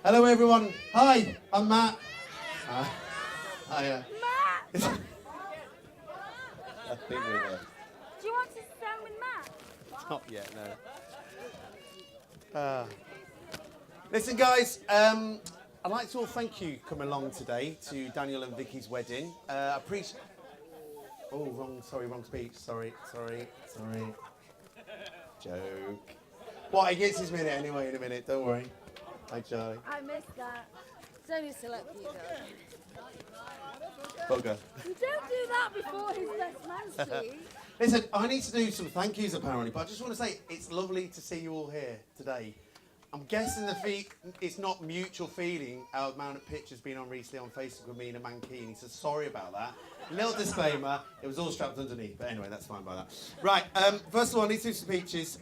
Hello, everyone. Hi, I'm Matt. Hiya. Matt! I think we're there. Do you want to stand with Matt? Not yet, no. Listen, guys, I'd like to all thank you coming along today to Daniel and Vicky's wedding. I appreciate... Oh, wrong speech. Sorry. Joke. What, he gets his minute anyway in a minute, don't worry. Hi, Charlie. I missed that. It's only select for you guys. Bugger. You don't do that before his best man, Steve. Listen, I need to do some thank yous apparently, but I just want to say it's lovely to see you all here today. I'm guessing it's not mutual feeling our amount of pictures been on recently on Facebook with me and a mankini, so sorry about that. Little disclaimer, it was all strapped underneath, but anyway, that's fine by that. Right, first of all, I need to do some speeches.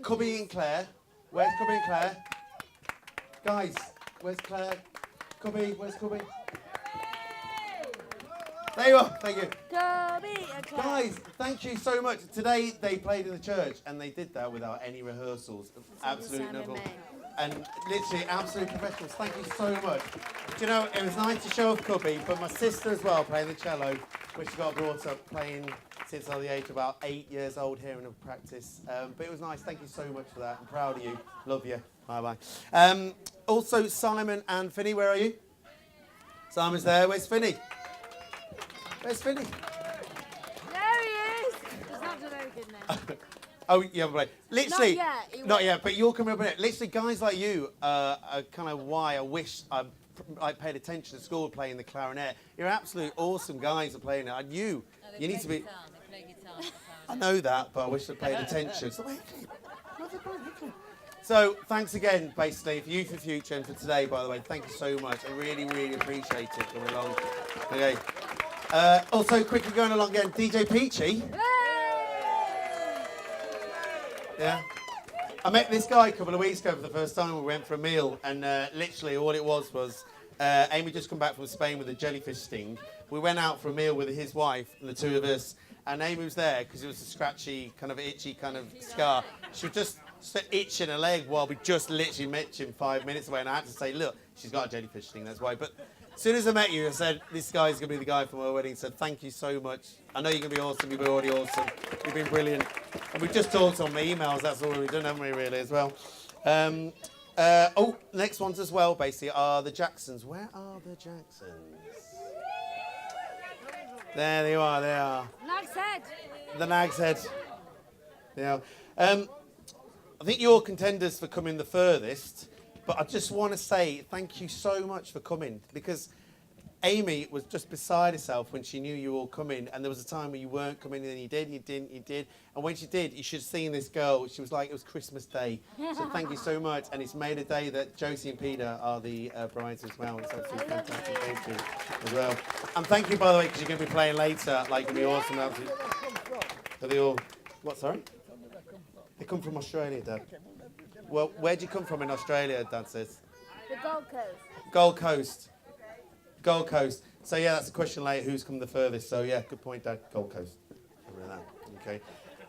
Cubby and Claire. Where's Cubby and Claire? Guys, where's Claire? Cubby, where's Cubby? There you are, thank you. Guys, thank you so much. Today they played in the church and they did that without any rehearsals. Absolute no. And literally absolute professionals. Thank you so much. Do you know, it was nice to show off Cubby, but my sister as well playing the cello, which got brought up playing since I was the age of about 8 years old here in a practice. But it was nice. Thank you so much for that. I'm proud of you. Love you. Bye-bye. Also, Simon and Finney, where are you? Simon's there. Where's Finney? Where's Finney? There he is. He's not done very good now. Oh, yeah, right. Literally. Not yet. Not yet, but you're coming up in it. Literally, guys like you are kind of why I wish I paid attention to school playing the clarinet. You're absolute awesome guys at playing it. And you need to be... They play guitar. I know that, but I wish I paid attention. So, thanks again, basically, for you for future and for today, by the way. Thank you so much. I really, really appreciate it coming along. Okay. Also, quickly going along again, DJ Peachy. Yeah. I met this guy a couple of weeks ago for the first time. We went for a meal, and literally all it was Amy just come back from Spain with a jellyfish sting. We went out for a meal with his wife and the two of us, and Amy was there because it was a scratchy, kind of itchy kind of scar. She was just itching her leg while we just literally met him 5 minutes away, and I had to say, look, she's got a jellyfish sting, that's why. But as soon as I met you, I said, this guy's going to be the guy for my wedding. So thank you so much. I know you're going to be awesome. You've been already awesome. You've been brilliant. And we've just talked on my emails. That's all we've done, haven't we, really, as well? Next ones as well, basically, are the Jacksons. Where are the Jacksons? There they are. They are. Nag's Head. The Nag's Head. Yeah. I think you're contenders for coming the furthest. But I just want to say thank you so much for coming, because Amy was just beside herself when she knew you were all coming, and there was a time when you weren't coming, and then you did, and when she did, you should have seen this girl. She was like, it was Christmas Day. So thank you so much, and it's made a day that Josie and Peter are the brides as well. It's absolutely fantastic. Thank you as well. And thank you, by the way, because you're going to be playing later. Like, it'll be awesome. Absolutely. Are they all... What, sorry? They come from Australia, Dad. Well, where'd you come from in Australia, Dad says? The Gold Coast. Gold Coast. Gold Coast. So, yeah, that's a question later, who's come the furthest. So, yeah, good point, Dad. Gold Coast. Remember that. Okay.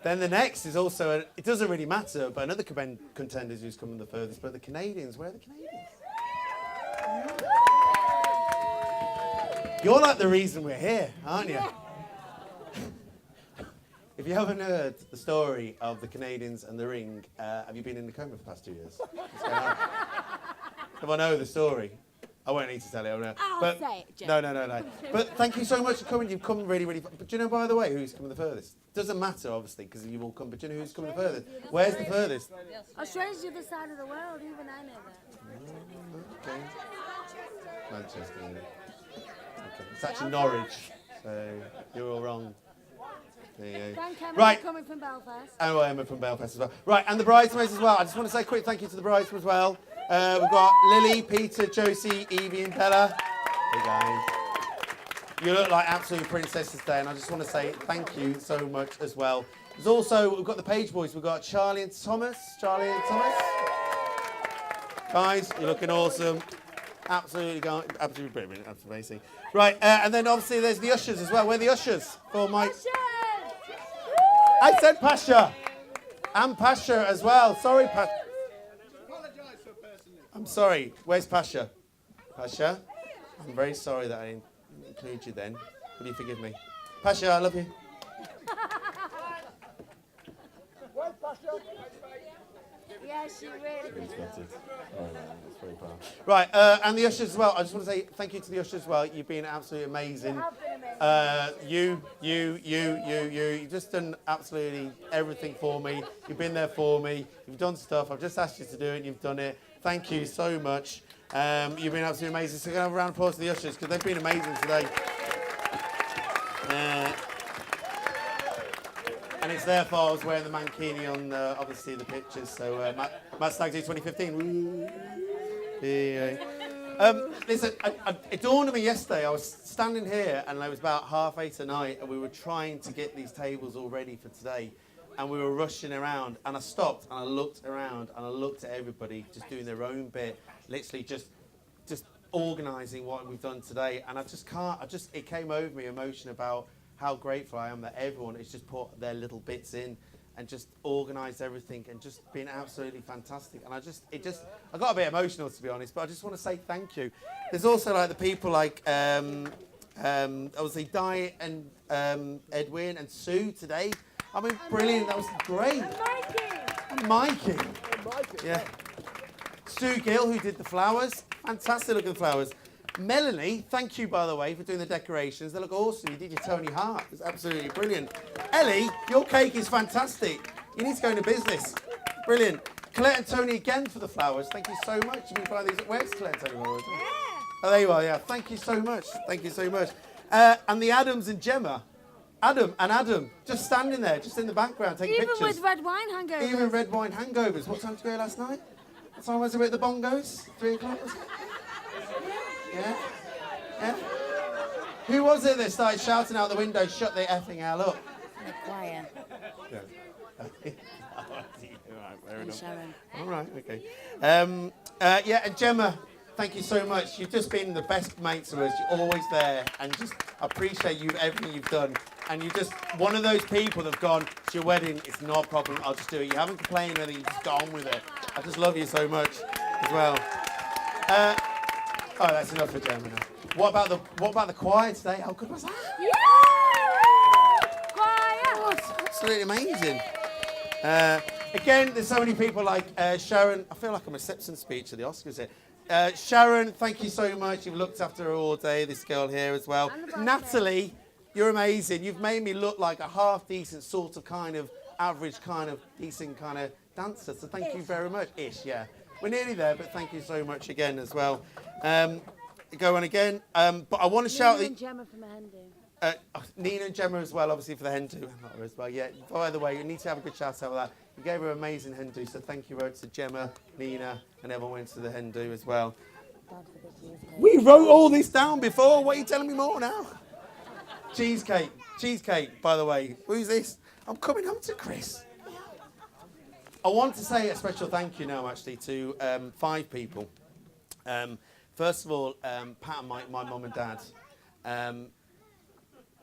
Then the next is also, it doesn't really matter, but another contenders who's come the furthest, but the Canadians. Where are the Canadians? You're like the reason we're here, aren't you? If you haven't heard the story of the Canadians and the ring, have you been in the coma for the past 2 years? What's going on? If I know the story, I won't need to tell it. I'll say it, Joe. No. But thank you so much for coming. You've come really, really far. But do you know, by the way, who's coming the furthest? Doesn't matter, obviously, because you all come. But do you know who's coming the furthest? Where's the furthest? Australia's the other side of the world. Even I know that. Okay. Manchester. Okay. It's actually Norwich, so you're all wrong. There you go. Thank Emma Right. for coming from Belfast. Oh, Emma from Belfast as well. Right, and the bridesmaids as well. I just want to say a quick thank you to the bridesmaids as well. We've got Lily, Peter, Josie, Evie and Bella. Hey guys. You look like absolute princesses today, and I just want to say thank you so much as well. There's also, we've got the Page Boys. We've got Charlie and Thomas. Guys, you're looking awesome. Absolutely brilliant. That's amazing. Right, and then obviously there's the ushers as well. Where are the ushers? For my... I said Pasha. And Pasha as well. Sorry, Pasha. I'm sorry. Where's Pasha? Pasha, I'm very sorry that I didn't include you then. Will you forgive me? Pasha, I love you. Yeah, she really did. Right, and the ushers as well. I just want to say thank you to the ushers as well. You've been absolutely amazing. Have been amazing. You've just done absolutely everything for me. You've been there for me. You've done stuff. I've just asked you to do it and you've done it. Thank you so much. You've been absolutely amazing. So we're going to have a round of applause to the ushers because they've been amazing today. And it's their fault I was wearing the mankini on, obviously, the pictures. So, Matt Stag Do 2015. Woo. Yeah. Listen, it dawned on me yesterday. I was standing here and it was about 8:30 at night and we were trying to get these tables all ready for today. And we were rushing around and I stopped and I looked around and I looked at everybody just doing their own bit, literally just organising what we've done today. And it came over me, emotion about how grateful I am that everyone has just put their little bits in and just organised everything and just been absolutely fantastic. And I got a bit emotional, to be honest, but I just want to say thank you. There's also like the people like, obviously Di and Edwin and Sue today. I mean, brilliant, that was great. And Mikey. Yeah. Stu Gill, who did the flowers, fantastic looking flowers. Melanie, thank you, by the way, for doing the decorations. They look awesome. You did your Tony Hart. It's absolutely brilliant. Ellie, your cake is fantastic. You need to go into business. Brilliant. Colette and Tony again for the flowers. Thank you so much. You've been finding these. Where's Colette and Tony? Oh, there you are, yeah. Thank you so much. Thank you so much. And the Adams and Gemma. Adam, just standing there, just in the background, taking pictures. Even with red wine hangovers. Even red wine hangovers. What time did you go last night? What time was it at the Bongos? 3 o'clock? Yeah? Yeah? Who was it that started shouting out the window, shut the effing hell up? The choir. Yeah. And Sharon. All right, okay. Yeah, and Gemma, thank you so much. You've just been the best mate to us. You're always there, and just appreciate you, everything you've done. And you're just one of those people that've gone, it's your wedding, it's not a problem, I'll just do it. You haven't complained or anything, you just got on with it. I just love you so much as well. Oh, that's enough for Gemma now. What about the choir today? How good was that? Yeah! Choir! It's absolutely amazing. Again, there's so many people like Sharon. I feel like I'm accepting speech at the Oscars here. Sharon, thank you so much. You've looked after her all day. This girl here as well. Natalie, you're amazing. You've made me look like a half-decent, sort of kind of average, kind of decent kind of dancer. So thank you very much. Ish, yeah. We're nearly there, but thank you so much again as well. Go on again. But I want to shout... Nina and Gemma from Hendu. Nina and Gemma as well, obviously, for the Hendu. As well, yeah. By the way, you need to have a good shout out for that. You gave her an amazing Hendu, so thank you to Gemma, Nina, and everyone went to the Hendu as well. We wrote all this down before. What are you telling me more now? Cheesecake, by the way. Who's this? I'm coming home to Chris. I want to say a special thank you now, actually, to 5 people. First of all, Pat and my mum and dad.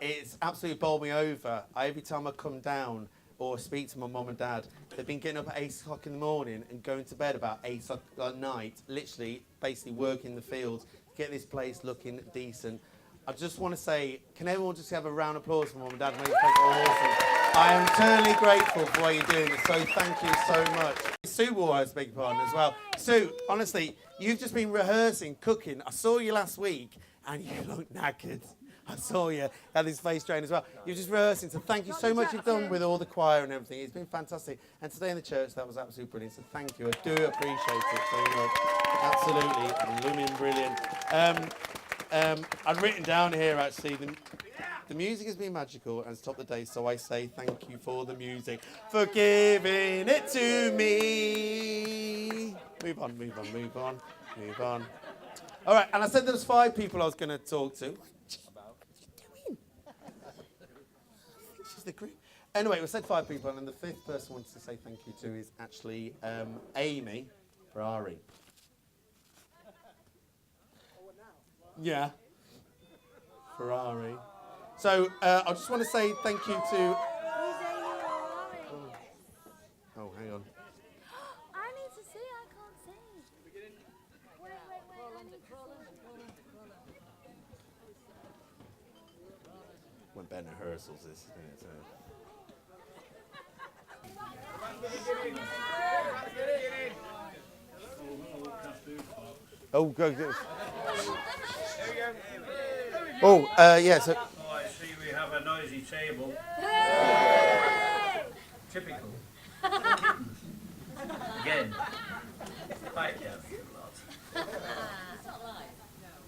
It's absolutely bowled me over. Every time I come down or speak to my mum and dad, they've been getting up at 8 o'clock in the morning and going to bed about 8 o'clock at night, literally, basically working the fields, get this place looking decent. I just want to say, can everyone just have a round of applause for mum and dad? Make it awesome. I am eternally grateful for what you're doing, so thank you so much. Sue was a big part as well. Sue, honestly, you've just been rehearsing, cooking. I saw you last week, and you look knackered. I saw you had this face drain as well. You're just rehearsing, so thank you so much you've done with all the choir and everything. It's been fantastic. And today in the church, that was absolutely brilliant, so thank you. I do appreciate it so much. Absolutely, blooming brilliant. I've written down here, actually, the music has been magical and it's top of the day, so I say thank you for the music, for giving it to me. Move on. All right, and I said there was 5 people I was going to talk to. She's the group. Anyway, we said 5 people, and the 5th person I wanted to say thank you to is actually Amy Ferrari. Yeah. Ferrari. So I just want to say thank you to... Oh, hang on. I need to see. I can't see. band rehearsals, this, isn't it? So. Oh, go. Oh, yeah. So. Oh, I see we have a noisy table. Typical. Kittens. Again. Right down, you lot.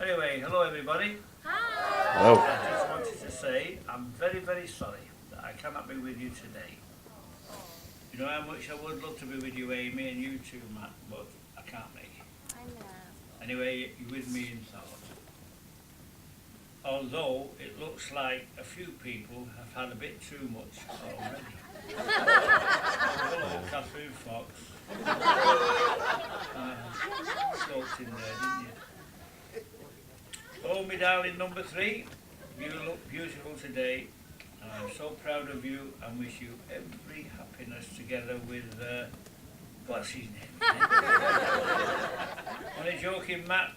Anyway, hello everybody. Hello. I just wanted to say I'm very, very sorry that I cannot be with you today. You know how much I would love to be with you, Amy, and you too, Matt, but I can't make it. I know. Anyway, you're with me in thought. Although it looks like a few people have had a bit too much already. Hello, Catherine Fox. Talked in there, didn't you? Oh, my darling number 3, you look beautiful today. And I'm so proud of you and wish you every happiness together with, what's his name? Only joking, Matt.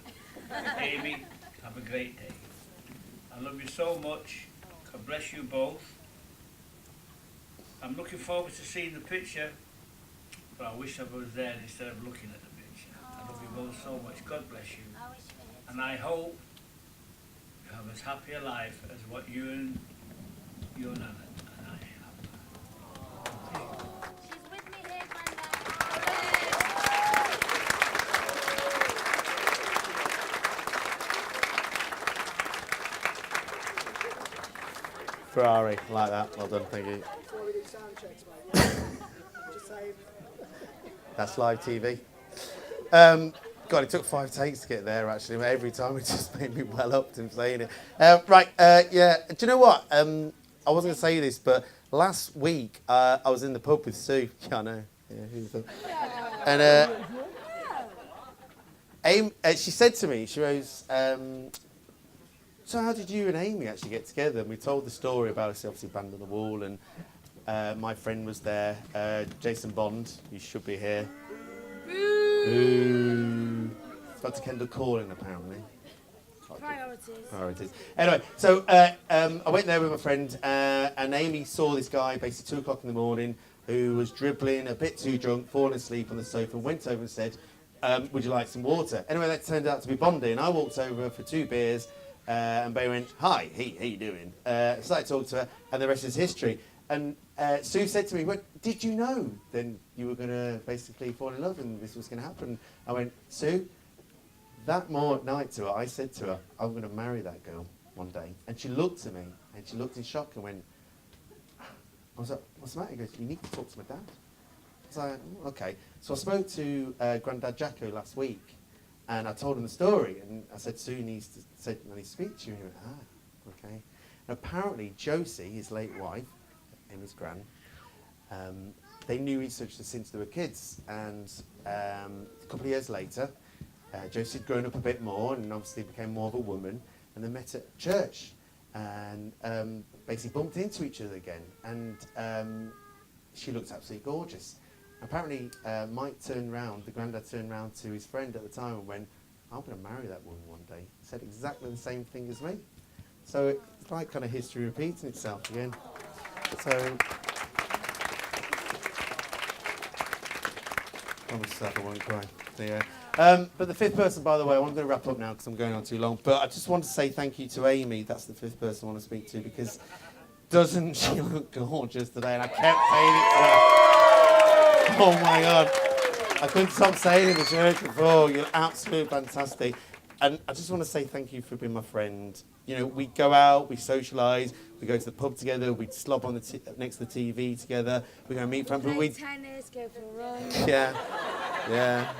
Amy, have a great day. I love you so much. God bless you both. I'm looking forward to seeing the picture, but I wish I was there instead of looking at the picture. I love you both so much. God bless you. I wish we had. And I hope you have as happy a life as what you and your Nana and I have. She's with me here, Grandad. Ferrari, like that. Well done, thank you. Before we do sound checks, mate. Just saying. That's live TV. God, it took 5 takes to get there, actually. Every time it just made me well up to saying it. Right, yeah. Do you know what? I wasn't going to say this, but last week I was in the pub with Sue. Yeah, I know. Yeah, who's that? And she said to me, she goes, so how did you and Amy actually get together? And we told the story about us, obviously Band on the Wall, and my friend was there, Jason Bond. You should be here. Boo. Dr. Kendall calling, apparently. Priorities. Anyway, so I went there with my friend, and Amy saw this guy basically 2 o'clock in the morning who was dribbling, a bit too drunk, falling asleep on the sofa, went over and said, would you like some water? Anyway, that turned out to be Bondi, and I walked over for 2 beers, and Bay went, hi, how you doing? Started talking to her, and the rest is history. And Sue said to me, well, did you know then you were going to basically fall in love and this was going to happen? I went, Sue, that night to her, I said to her, I'm going to marry that girl one day. And she looked at me, and she looked in shock and went, I was like, what's the matter? He goes, you need to talk to my dad. I was like, oh, okay. So I spoke to Grandad Jacko last week, and I told him the story, and I said, Sue needs to speak to you. And he went, okay. And apparently Josie, his late wife, Amy's gran, they knew each other since they were kids, and a couple of years later, Josie had grown up a bit more and obviously became more of a woman, and they met at church and basically bumped into each other again, and she looked absolutely gorgeous. Apparently Mike turned round, the granddad turned round to his friend at the time and went, I'm going to marry that woman one day. He said exactly the same thing as me. So it's like kind of history repeating itself again. So, I won't cry. Yeah. But the 5th person, by the way, I'm going to wrap up now because I'm going on too long. But I just want to say thank you to Amy. That's the 5th person I want to speak to, because doesn't she look gorgeous today? And I kept saying it to her. Oh my God. I couldn't stop saying it in the church before. You're absolutely fantastic. And I just want to say thank you for being my friend. You know, we go out, we socialise, we go to the pub together, we slob on next to the TV together, we go meet friends. Play tennis, go for a run. Yeah.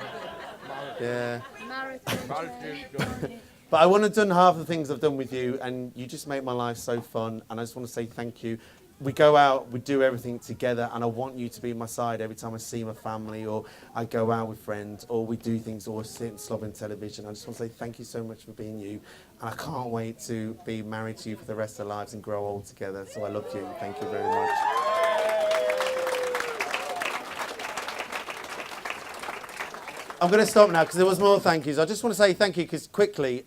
Marathon. But I wouldn't have done half the things I've done with you, and you just make my life so fun, and I just want to say thank you. We go out, we do everything together, and I want you to be my side every time I see my family, or I go out with friends, or we do things, or sit and slob on television. I just want to say thank you so much for being you, and I can't wait to be married to you for the rest of our lives and grow old together. So I love you. Thank you very much. I'm going to stop now because there was more thank yous. I just want to say thank you because quickly,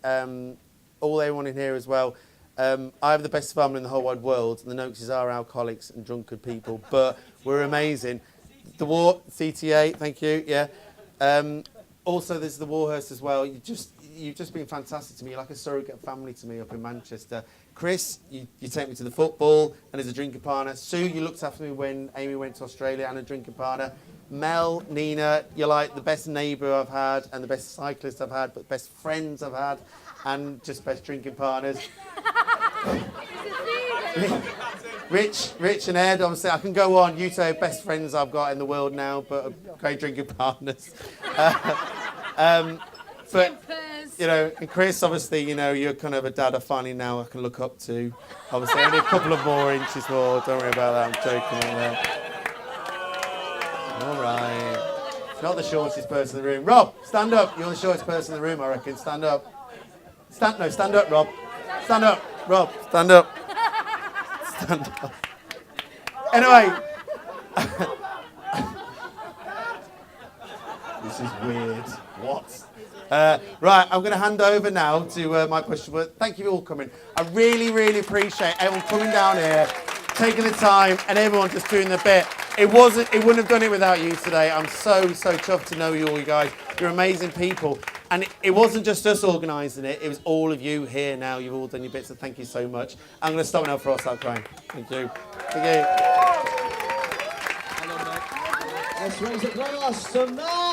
all everyone in here as well, I have the best family in the whole wide world, and the Noakes are alcoholics and drunkard people, but we're amazing. The War, CTA, thank you, yeah. Also, there's the Warhurst as well. You've just been fantastic to me. You're like a surrogate family to me up in Manchester. Chris, you take me to the football and as a drinking partner. Sue, you looked after me when Amy went to Australia and a drinking partner. Mel, Nina, you're like the best neighbour I've had and the best cyclist I've had, but best friends I've had and just best drinking partners. Rich and Ed, obviously, I can go on. You say best friends I've got in the world now, but great drinking partners. But, you know, and Chris, obviously, you know, you're kind of a dad I finally now I can look up to. Obviously, only a couple of more inches more. Don't worry about that. I'm joking on that. All right. Not the shortest person in the room. Rob, stand up. You're the shortest person in the room, I reckon. Stand up. Stand up, Rob. Stand up. Rob, stand up. Stand up. Anyway. This is weird. What? Right, I'm going to hand over now to my question. But thank you for all coming. I really, really appreciate everyone coming down here, taking the time, and everyone just doing their bit. It wouldn't have done it without you today. I'm so chuffed to know you all, you guys. You're amazing people. And it wasn't just us organising it. It was all of you here now. You've all done your bits, so thank you so much. I'm going to stop now before I start crying. Thank you. Thank you. Let's raise a glass to Mel.